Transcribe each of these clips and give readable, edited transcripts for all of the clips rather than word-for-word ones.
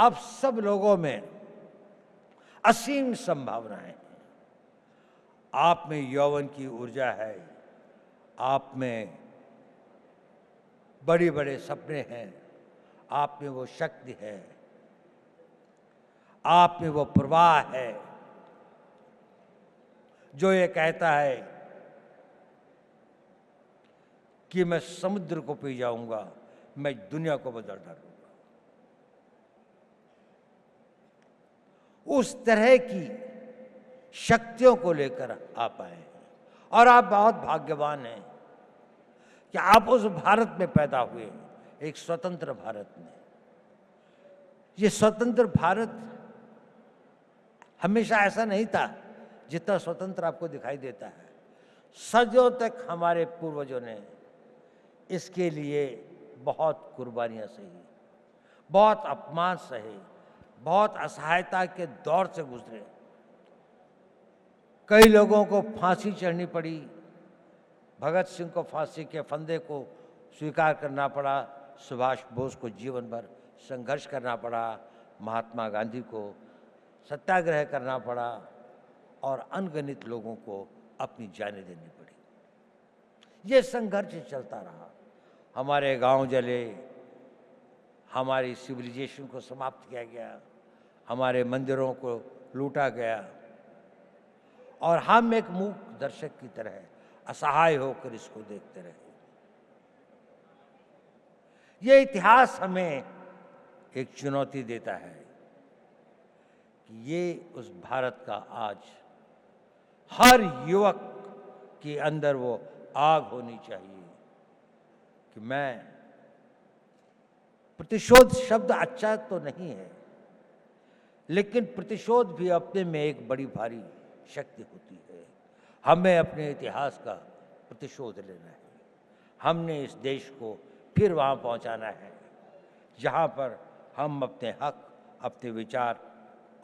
आप सब लोगों में असीम संभावनाएं हैं। आप में यौवन की ऊर्जा है, आप में बड़े बड़े सपने हैं, आप में वो शक्ति है, आप में वो प्रवाह है जो ये कहता है कि मैं समुद्र को पी जाऊंगा, मैं दुनिया को बदल डालूंगा। उस तरह की शक्तियों को लेकर आप आए हैं और आप बहुत भाग्यवान हैं कि आप उस भारत में पैदा हुए, एक स्वतंत्र भारत में। ये स्वतंत्र भारत हमेशा ऐसा नहीं था जितना स्वतंत्र आपको दिखाई देता है। सदियों तक हमारे पूर्वजों ने इसके लिए बहुत कुर्बानियां सही, बहुत अपमान सहे, बहुत असहायता के दौर से गुजरे। कई लोगों को फांसी चढ़नी पड़ी, भगत सिंह को फांसी के फंदे को स्वीकार करना पड़ा, सुभाष बोस को जीवन भर संघर्ष करना पड़ा, महात्मा गांधी को सत्याग्रह करना पड़ा और अनगिनत लोगों को अपनी जानें देनी पड़ी। ये संघर्ष चलता रहा। हमारे गांव जले, हमारी सिविलाइजेशन को समाप्त किया गया, हमारे मंदिरों को लूटा गया और हम एक मूक दर्शक की तरह असहाय होकर इसको देखते रहे। ये इतिहास हमें एक चुनौती देता है कि ये उस भारत का आज हर युवक के अंदर वो आग होनी चाहिए कि मैं, प्रतिशोध शब्द अच्छा तो नहीं है, लेकिन प्रतिशोध भी अपने में एक बड़ी भारी शक्ति होती है। हमें अपने इतिहास का प्रतिशोध लेना है। हमने इस देश को फिर वहाँ पहुँचाना है जहाँ पर हम अपने हक, अपने विचार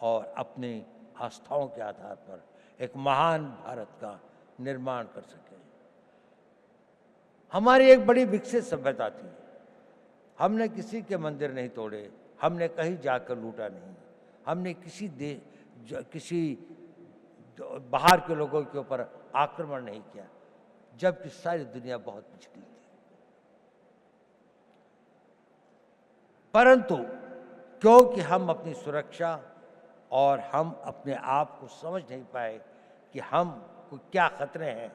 और अपनी आस्थाओं के आधार पर एक महान भारत का निर्माण कर सकें। हमारी एक बड़ी विकसित सभ्यता थी। हमने किसी के मंदिर नहीं तोड़े, हमने कहीं जाकर लूटा नहीं, हमने किसी बाहर के लोगों के ऊपर आक्रमण नहीं किया, जबकि सारी दुनिया बहुत पिछड़ी थी। परंतु क्योंकि हम अपनी सुरक्षा और हम अपने आप को समझ नहीं पाए कि हम को क्या खतरे हैं,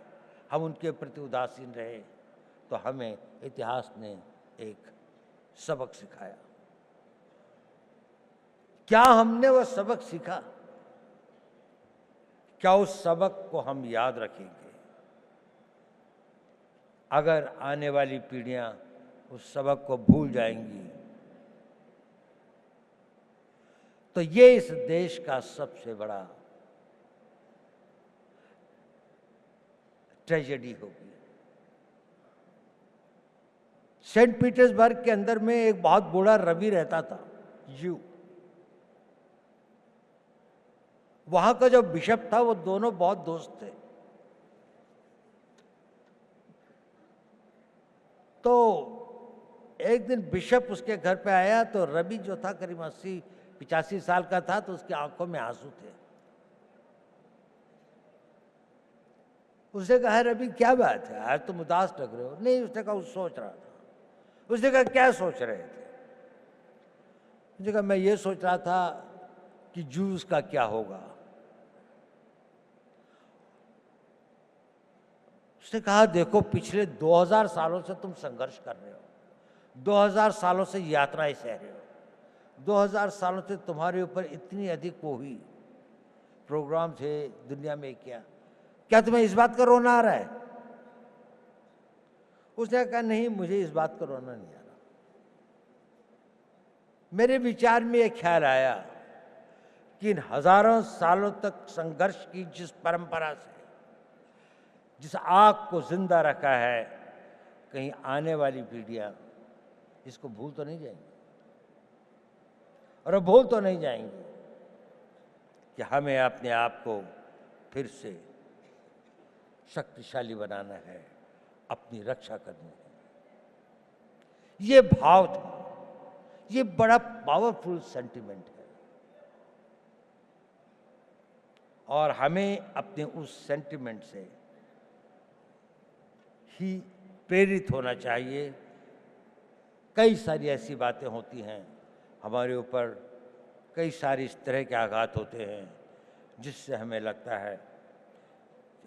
हम उनके प्रति उदासीन रहे, तो हमें इतिहास ने एक सबक सिखाया। क्या हमने वह सबक सीखा? क्या उस सबक को हम याद रखेंगे? अगर आने वाली पीढ़ियां उस सबक को भूल जाएंगी तो ये इस देश का सबसे बड़ा ट्रेजेडी होगी। सेंट पीटर्सबर्ग के अंदर में एक बहुत बूढ़ा रवि रहता था, यू। वहां का जो बिशप था वो दोनों बहुत दोस्त थे। तो एक दिन बिशप उसके घर पे आया तो रवि जो था करीब 80-85 साल का था, तो उसकी आंखों में आंसू थे। उसने कहा, रवि क्या बात है, आज तुम उदास लग रहे हो? नहीं, उसने कहा सोच रहा था। उसने कहा क्या सोच रहे थे? उसने कहा मैं ये सोच रहा था कि जूस का क्या होगा। उसने कहा देखो पिछले 2000 सालों से तुम संघर्ष कर रहे हो, 2000 सालों से यात्राएं सह रहे हो, 2000 सालों से तुम्हारे ऊपर इतनी अधिक वो हुई, प्रोग्राम थे दुनिया में, क्या तुम्हें इस बात का रोना आ रहा है? उसने कहा नहीं, मुझे इस बात का रोना नहीं आ रहा। मेरे विचार में एक ख्याल आया कि इन हजारों सालों तक संघर्ष की जिस परंपरा से, जिस आग को जिंदा रखा है, कहीं आने वाली पीढ़ियां इसको भूल तो नहीं जाएंगी, और भूल तो नहीं जाएंगी कि हमें अपने आप को फिर से शक्तिशाली बनाना है, अपनी रक्षा करनी है। ये भाव था, ये बड़ा पावरफुल सेंटिमेंट है और हमें अपने उस सेंटिमेंट से ही प्रेरित होना चाहिए। कई सारी ऐसी बातें होती हैं हमारे ऊपर, कई सारी इस तरह के आघात होते हैं जिससे हमें लगता है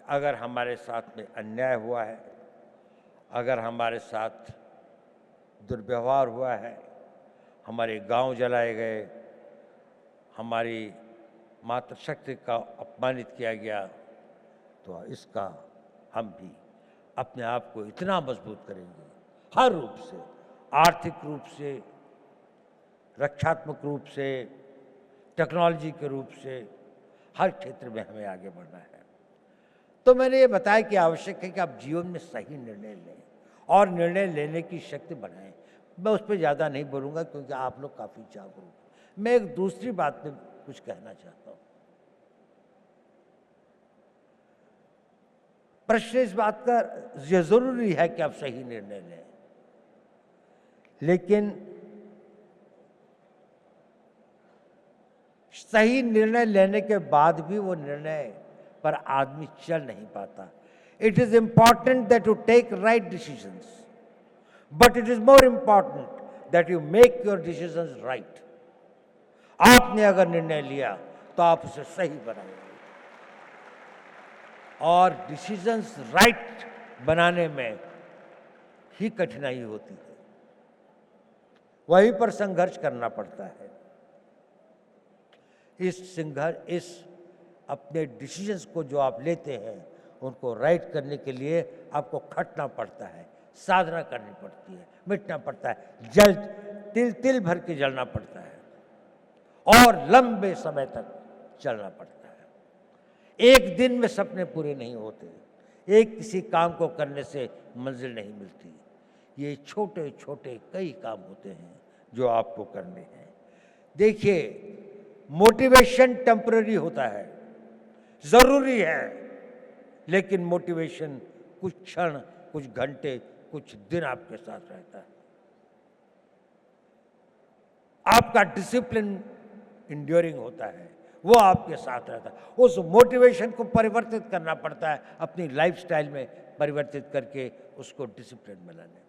अगर हमारे साथ में अन्याय हुआ है, अगर हमारे साथ दुर्व्यवहार हुआ है, हमारे गांव जलाए गए, हमारी मातृशक्ति का अपमानित किया गया, तो इसका हम भी अपने आप को इतना मजबूत करेंगे, हर रूप से, आर्थिक रूप से, रक्षात्मक रूप से, टेक्नोलॉजी के रूप से, हर क्षेत्र में हमें आगे बढ़ना है। तो मैंने ये बताया कि आवश्यक है कि आप जीवन में सही निर्णय लें और निर्णय लेने की शक्ति बढ़ाएं। मैं उस पर ज़्यादा नहीं बोलूँगा क्योंकि आप लोग काफ़ी जागरूक हैं। मैं एक दूसरी बात पे कुछ कहना चाहता हूँ। प्रश्न इस बात का ये ज़रूरी है कि आप सही निर्णय लें, लेकिन सही निर्णय लेने के बाद भी वो निर्णय पर आदमी चल नहीं पाता। It is important that you take right decisions, but it is more important that you make your decisions right. आपने अगर निर्णय लिया तो आप उसे सही बनाएंगे, और डिसीजंस राइट बनाने में ही कठिनाई होती है, वहीं पर संघर्ष करना पड़ता है। इस अपने डिसीजंस को जो आप लेते हैं उनको राइट करने के लिए आपको खटना पड़ता है, साधना करनी पड़ती है, मिटना पड़ता है, तिल तिल भर के जलना पड़ता है और लंबे समय तक चलना पड़ता है। एक दिन में सपने पूरे नहीं होते, एक किसी काम को करने से मंजिल नहीं मिलती। ये छोटे छोटे कई काम होते हैं जो आपको करने हैं। देखिए, मोटिवेशन टेम्पररी होता है, जरूरी है, लेकिन मोटिवेशन कुछ क्षण, कुछ घंटे, कुछ दिन आपके साथ रहता है। आपका डिसिप्लिन इंड्योरिंग होता है, वो आपके साथ रहता है। उस मोटिवेशन को परिवर्तित करना पड़ता है, अपनी लाइफस्टाइल में परिवर्तित करके उसको डिसिप्लिन में लाने में।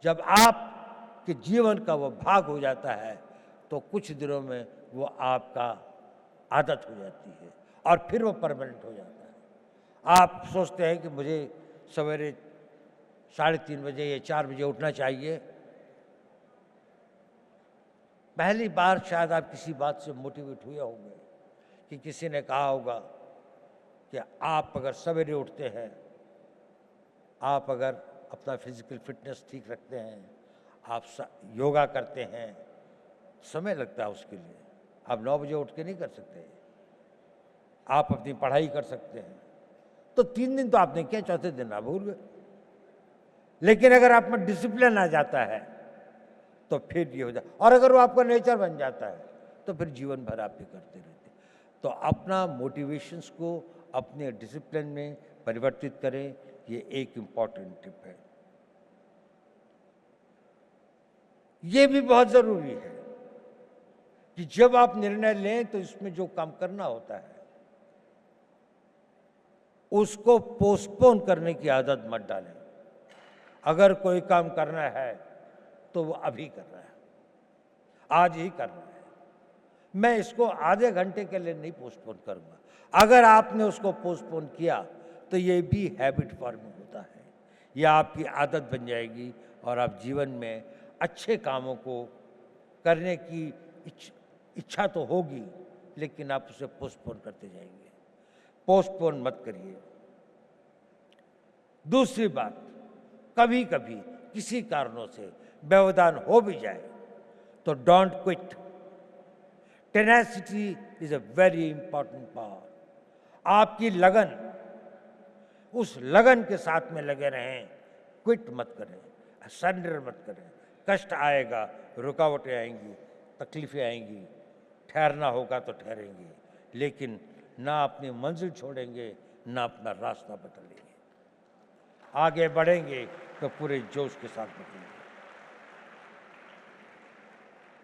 जब आपके जीवन का वो भाग हो जाता है तो कुछ दिनों में वो आपका आदत हो जाती है और फिर वो परमानेंट हो जाता है। आप सोचते हैं कि मुझे सवेरे 3:30 बजे या 4 बजे उठना चाहिए। पहली बार शायद आप किसी बात से मोटिवेट हुए होंगे कि किसी ने कहा होगा कि आप अगर सवेरे उठते हैं, आप अगर अपना फिजिकल फिटनेस ठीक रखते हैं, आप योगा करते हैं, समय लगता है उसके लिए, आप 9 बजे उठ के नहीं कर सकते। आप अपनी पढ़ाई कर सकते हैं, तो 3 दिन तो आपने किया, चौथे दिन आप भूल गए। लेकिन अगर आप में डिसिप्लिन आ जाता है तो फिर ये हो जाता, और अगर वो आपका नेचर बन जाता है तो फिर जीवन भर आप भी करते रहते। तो अपना मोटिवेशंस को अपने डिसिप्लिन में परिवर्तित करें, ये एक इम्पॉर्टेंट टिप है। ये भी बहुत जरूरी है कि जब आप निर्णय लें तो इसमें जो काम करना होता है उसको पोस्टपोन करने की आदत मत डालें। अगर कोई काम करना है तो वो अभी करना है, आज ही करना है। मैं इसको आधे घंटे के लिए नहीं पोस्टपोन करूंगा। अगर आपने उसको पोस्टपोन किया तो ये भी हैबिट फॉर्मिंग होता है, यह आपकी आदत बन जाएगी और आप जीवन में अच्छे कामों को करने की इच्छा तो होगी, लेकिन आप उसे पोस्टपोन करते जाएंगे। पोस्टपोन मत करिए। दूसरी बात, कभी कभी किसी कारणों से व्यवधान हो भी जाए तो don't quit. Tenacity is a very important power. आपकी लगन, उस लगन के साथ में लगे रहें, क्विट मत करें, सरेंडर मत करें। कष्ट आएगा, रुकावटें आएंगी, तकलीफें आएंगी, ठहरना होगा तो ठहरेंगे, लेकिन ना अपनी मंजिल छोड़ेंगे, ना अपना रास्ता बदलेंगे। आगे बढ़ेंगे तो पूरे जोश के साथ बढ़ेंगे।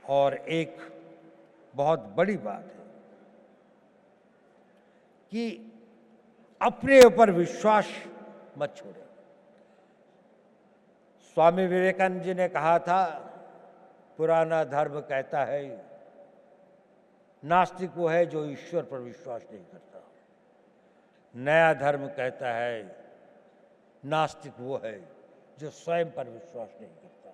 और एक बहुत बड़ी बात है कि अपने ऊपर विश्वास मत छोड़ें। स्वामी विवेकानंद जी ने कहा था, पुराना धर्म कहता है नास्तिक वो है जो ईश्वर पर विश्वास नहीं करता, नया धर्म कहता है नास्तिक वो है जो स्वयं पर विश्वास नहीं करता।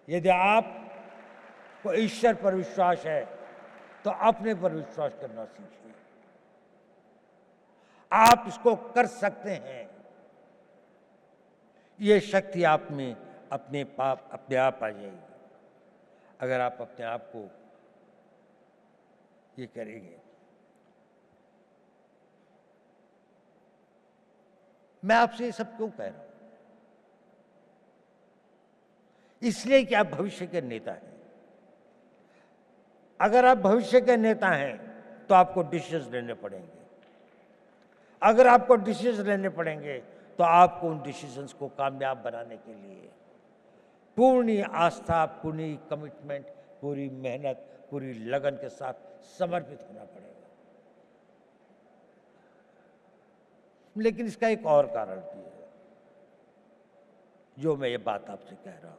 यदि आपको ईश्वर पर विश्वास है तो अपने पर विश्वास करना सीखिए। आप इसको कर सकते हैं, ये शक्ति आप में अपने आप आ जाएगी अगर आप अपने आप को ये करेंगे। मैं आपसे ये सब क्यों कह रहा हूं? इसलिए कि आप भविष्य के नेता हैं। अगर आप भविष्य के नेता हैं तो आपको डिसीजन लेने पड़ेंगे। अगर आपको डिसीजन लेने पड़ेंगे तो आपको उन डिसीजंस को कामयाब बनाने के लिए पूर्ण आस्था, पूरी कमिटमेंट, पूरी मेहनत, पूरी लगन के साथ समर्पित होना पड़ेगा। लेकिन इसका एक और कारण भी है जो मैं ये बात आपसे कह रहा हूं।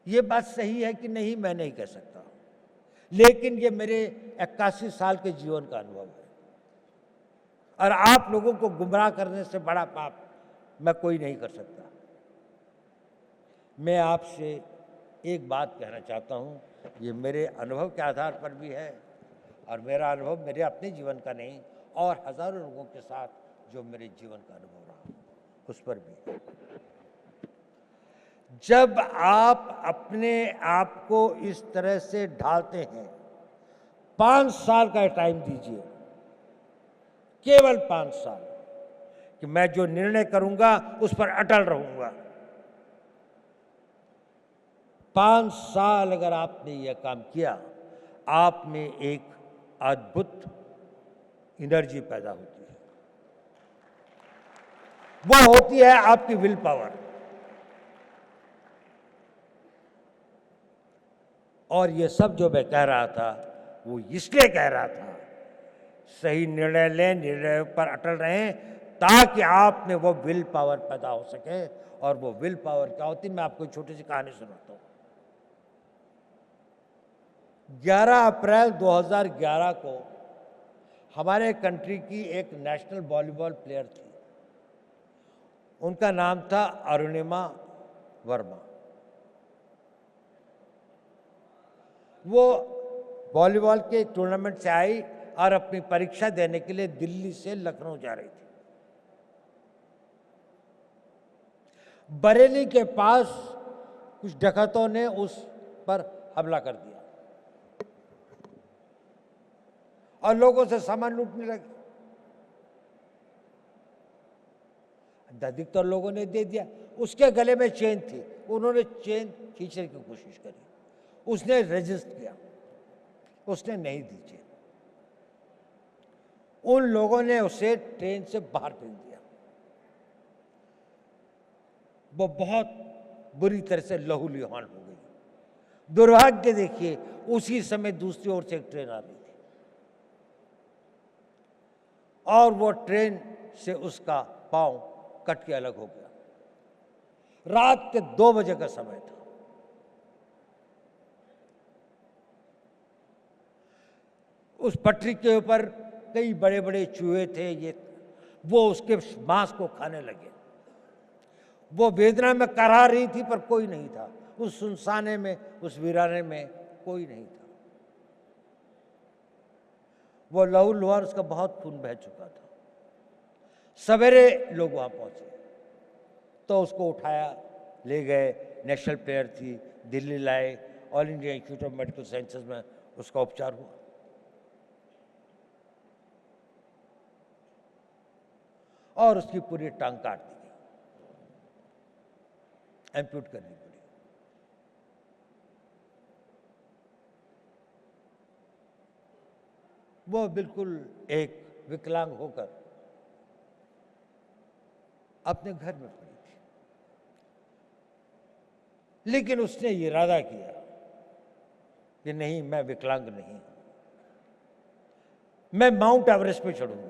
ये बात सही है कि नहीं मैं नहीं कह सकता, लेकिन ये मेरे 81 साल के जीवन का अनुभव है और आप लोगों को गुमराह करने से बड़ा पाप मैं कोई नहीं कर सकता। मैं आपसे एक बात कहना चाहता हूं, ये मेरे अनुभव के आधार पर भी है और मेरा अनुभव मेरे अपने जीवन का नहीं और हजारों लोगों के साथ जो मेरे जीवन का अनुभव रहा उस पर भी। जब आप अपने आप को इस तरह से ढालते हैं, 5 साल का टाइम दीजिए, केवल 5 साल, कि मैं जो निर्णय करूंगा उस पर अटल रहूंगा। 5 साल अगर आपने यह काम किया, आप में एक अद्भुत एनर्जी पैदा होती है। वह होती है आपकी विल पावर। और ये सब जो मैं कह रहा था वो इसलिए कह रहा था, सही निर्णय लें, निर्णय पर अटल रहें, ताकि आप में वो विल पावर पैदा हो सके। और वो विल पावर क्या होती है, मैं आपको एक छोटी सी कहानी सुनाता हूं। 11 अप्रैल 2011 को हमारे कंट्री की एक नेशनल वॉलीबॉल प्लेयर थी, उनका नाम था अरुणिमा वर्मा। वो वॉलीबॉल के टूर्नामेंट से आई और अपनी परीक्षा देने के लिए दिल्ली से लखनऊ जा रही थी। बरेली के पास कुछ डकैतों ने उस पर हमला कर दिया और लोगों से सामान लूटने लगे। अधिकतर लोगों ने दे दिया। उसके गले में चेन थी, उन्होंने चेन खींचने की कोशिश करी, उसने रेजिस्ट किया, उसने नहीं दी चेन। उन लोगों ने उसे ट्रेन से बाहर फेंक दिया। वो बहुत बुरी तरह से लहूलुहान हो गई। दुर्भाग्य देखिए, उसी समय दूसरी ओर से एक ट्रेन आ रही थी और वो ट्रेन से उसका पांव कट के अलग हो गया। रात के 2 बजे का समय था। उस पटरी के ऊपर कई बड़े बड़े चूहे थे, वो उसके मांस को खाने लगे। वो वेदना में कराह रही थी पर कोई नहीं था। उस सुनसाने में, उस वीराने में कोई नहीं था। वो लहूलुहान, उसका बहुत खून बह चुका था। सवेरे लोग वहां पहुंचे तो उसको उठाया, ले गए। नेशनल प्लेयर थी, दिल्ली लाए, all India institute of medical sciences में उसका उपचार हुआ और उसकी पूरी टांग काट दी गई, एम्प्यूट करनी पड़ी। वो बिल्कुल एक विकलांग होकर अपने घर में पड़ी थी। लेकिन उसने इरादा किया कि नहीं, मैं विकलांग नहीं, मैं माउंट एवरेस्ट पे चढ़ूंगा।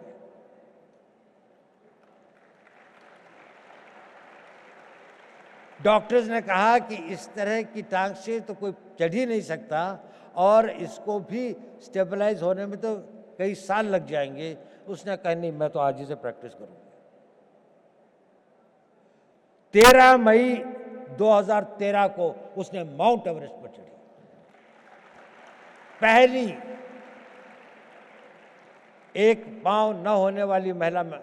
डॉक्टर्स ने कहा कि इस तरह की टांग से तो कोई चढ़ ही नहीं सकता, और इसको भी स्टेबलाइज होने में तो कई साल लग जाएंगे। उसने कहा नहीं, मैं तो आज ही से प्रैक्टिस करूंगा। 13 मई 2013 को उसने माउंट एवरेस्ट पर चढ़ी, पहली एक पांव न होने वाली महिला में,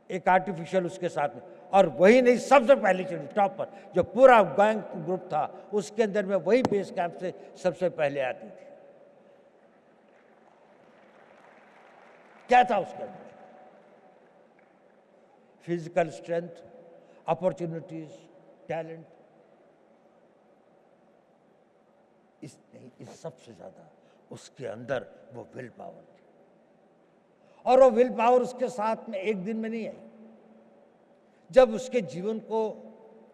एक आर्टिफिशियल उसके साथ में, और वही नहीं, सबसे पहले चढ़ी टॉप पर। जो पूरा गैंग ग्रुप था उसके अंदर में वही बेस कैंप से सबसे पहले आती थी। क्या था उसके अंदर? Physical strength, opportunities, talent. इस सबसे ज्यादा उसके अंदर वो विल पावर थी, और वो विल पावर उसके साथ में एक दिन में नहीं आई। जब उसके जीवन को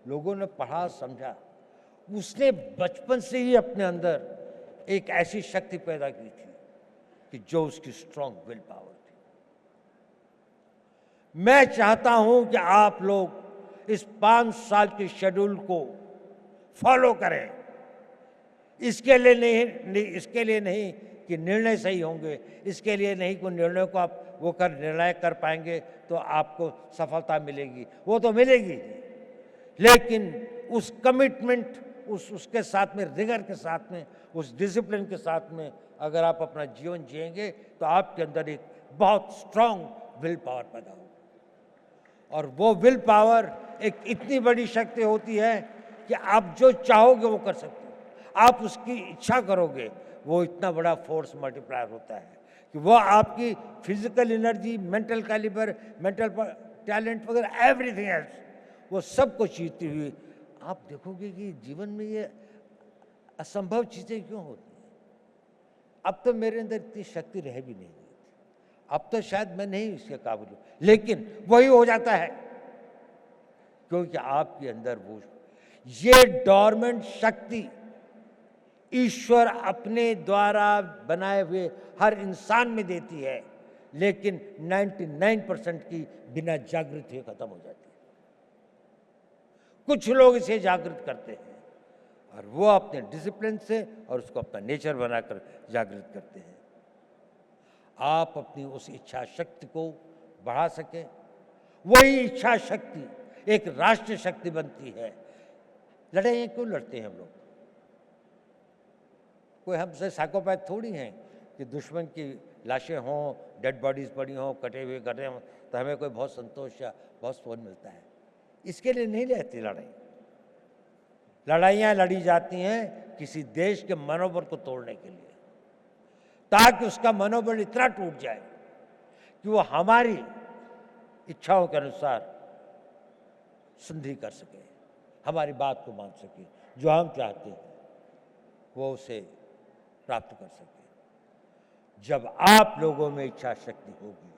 लोगों ने पढ़ा, समझा, उसने बचपन से ही अपने अंदर एक ऐसी शक्ति पैदा की थी कि जो उसकी स्ट्रांग विल पावर थी। मैं चाहता हूं कि आप लोग इस 5 साल के शेड्यूल को फॉलो करें। इसके लिए नहीं कि निर्णय सही होंगे, इसके लिए नहीं कि निर्णय को आप निर्णय कर पाएंगे तो आपको सफलता मिलेगी, वो तो मिलेगी, लेकिन उस कमिटमेंट, उसके साथ में, रिगर के साथ में, उस डिसिप्लिन के साथ में अगर आप अपना जीवन जिएंगे तो आपके अंदर एक बहुत स्ट्रांग विल पावर पैदा होगी। और वो विल पावर एक इतनी बड़ी शक्ति होती है कि आप जो चाहोगे वो कर सकते हो। आप उसकी इच्छा करोगे, वो इतना बड़ा फोर्स मल्टीप्लायर होता है कि वो आपकी physical energy, mental calibre, mental talent वगैरह, एवरीथिंग एल्स, वो सब को जीतती हुई आप देखोगे कि जीवन में ये असंभव चीजें क्यों होती हैं। अब तो मेरे अंदर इतनी शक्ति रह भी नहीं गई, अब तो शायद मैं नहीं इसके काबिल हूं, लेकिन वही हो जाता है क्योंकि आपके अंदर वो ये डोरमेंट शक्ति ईश्वर अपने द्वारा बनाए हुए हर इंसान में देती है, लेकिन 99% की बिना जागृत हुए खत्म हो जाती है। कुछ लोग इसे जागृत करते हैं और वो अपने डिसिप्लिन से और उसको अपना नेचर बनाकर जागृत करते हैं। आप अपनी उस इच्छा शक्ति को बढ़ा सके, वही इच्छा शक्ति एक राष्ट्रीय शक्ति बनती है। लड़ाइयाँ क्यों लड़ते हैं हम लोग? कोई हमसे साइकोपैथ थोड़ी हैं कि दुश्मन की लाशें हों, डेड बॉडीज पड़ी हों, कटे हुए कटे हों तो हमें कोई बहुत संतोष या बहुत सुकून मिलता है। इसके लिए नहीं रहती लड़ाई। लड़ाइयाँ लड़ी जाती हैं किसी देश के मनोबल को तोड़ने के लिए, ताकि उसका मनोबल इतना टूट जाए कि वो हमारी इच्छाओं के अनुसार संधि कर सके, हमारी बात को मान सके, जो हम चाहते हैं वो उसे प्राप्त कर सके। जब आप लोगों में इच्छा शक्ति होगी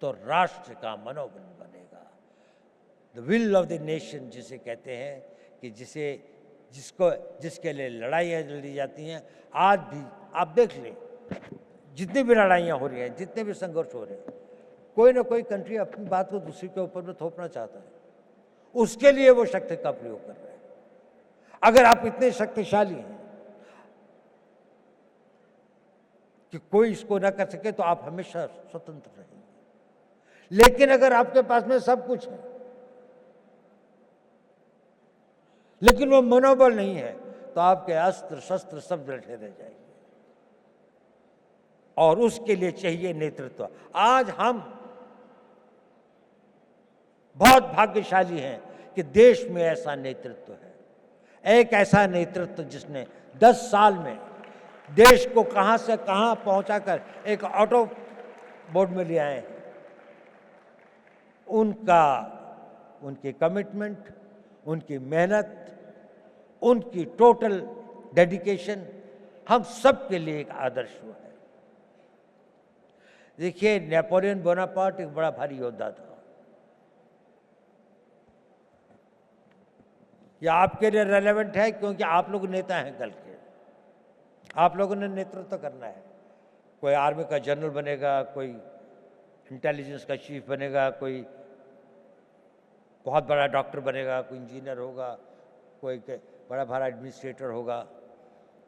तो राष्ट्र का मनोबल बनेगा। The will of the nation जिसे कहते हैं, कि जिसके लिए लड़ाइयाँ लड़ी जाती हैं। आज भी आप देख लें, जितनी भी लड़ाइयाँ हो रही हैं, जितने भी संघर्ष हो रहे हैं, कोई ना कोई कंट्री अपनी बात को दूसरी के ऊपर में थोपना चाहता है, उसके लिए वो शक्ति का प्रयोग कर रहे हैं। अगर आप इतने शक्तिशाली हैं कि कोई इसको ना कर सके तो आप हमेशा स्वतंत्र रहेंगे। लेकिन अगर आपके पास में सब कुछ है लेकिन वो मनोबल नहीं है तो आपके अस्त्र शस्त्र सब बैठे रह जाएंगे, और उसके लिए चाहिए नेतृत्व। आज हम बहुत भाग्यशाली हैं कि देश में ऐसा नेतृत्व है, एक ऐसा नेतृत्व जिसने 10 साल में देश को कहां से कहां पहुंचाकर एक ऑटो बोर्ड में ले आए हैं। उनकी कमिटमेंट, उनकी मेहनत, उनकी टोटल डेडिकेशन हम सब के लिए एक आदर्श है। देखिए, नेपोलियन बोनापार्ट एक बड़ा भारी योद्धा था। ये आपके लिए रेलेवेंट है क्योंकि आप लोग नेता हैं कल के। आप लोगों ने नेतृत्व करना है। कोई आर्मी का जनरल बनेगा, कोई इंटेलिजेंस का चीफ बनेगा, कोई बहुत बड़ा डॉक्टर बनेगा, कोई इंजीनियर होगा, कोई बड़ा बड़ा एडमिनिस्ट्रेटर होगा,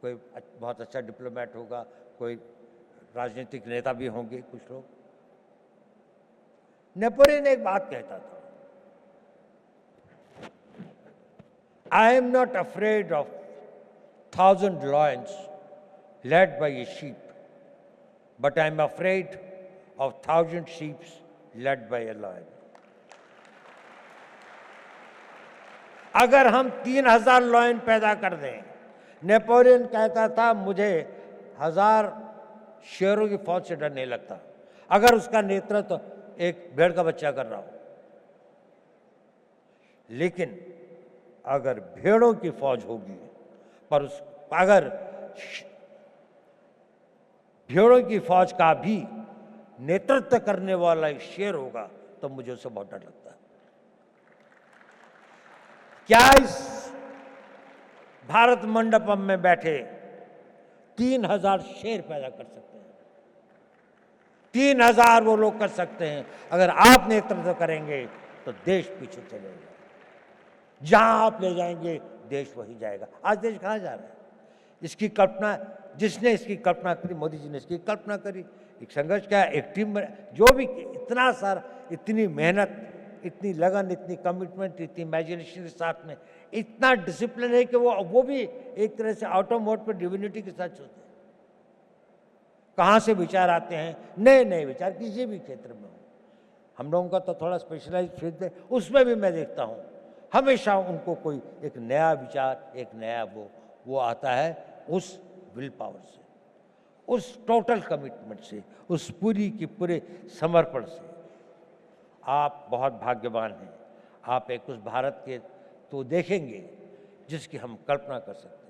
कोई बहुत अच्छा डिप्लोमेट होगा, कोई राजनीतिक नेता भी होंगे कुछ लोग। नेपोलियन एक बात कहता था, I am not afraid of 1,000 lions led by a sheep, but I am afraid of 1,000 sheep led by a lion. अगर हम 3,000 लॉयन पैदा कर दें, नेपोलियन कहता था मुझे 1,000 शेरों की फौज से डर नहीं लगता अगर उसका नेतृत्व एक भेड़ का बच्चा कर रहा हो। लेकिन अगर भेड़ों की फौज होगी पर अगर भेड़ों की फौज का भी नेतृत्व करने वाला एक शेर होगा तो मुझे उससे बहुत डर लगता है। क्या इस भारत मंडपम में बैठे 3,000 शेर पैदा कर सकते हैं? 3,000 वो लोग कर सकते हैं। अगर आप नेतृत्व करेंगे तो देश पीछे चलेगा। जहां आप ले जाएंगे देश वही जाएगा। आज देश कहां जा रहा है? इसकी कल्पना जिसने इसकी कल्पना करी, मोदी जी ने इसकी कल्पना करी, एक संघर्ष क्या, एक टीम में जो भी इतना सारा, इतनी मेहनत, इतनी लगन, इतनी कमिटमेंट, इतनी इमेजिनेशन के साथ में इतना डिसिप्लिन है कि वो भी एक तरह से आउट ऑफ मोड पर डिविनिटी के साथ चलते हैं। कहाँ से विचार आते हैं, नए नए विचार किसी भी क्षेत्र में हो। हम लोगों का तो थोड़ा स्पेशलाइज फील्ड है, उसमें भी मैं देखता हूँ हमेशा उनको कोई एक नया विचार, एक नया वो आता है उस विल पावर से, उस टोटल कमिटमेंट से, उस पूरी की पूरे समर्पण से। आप बहुत भाग्यवान हैं। आप एक उस भारत के तो देखेंगे जिसकी हम कल्पना कर सकते हैं।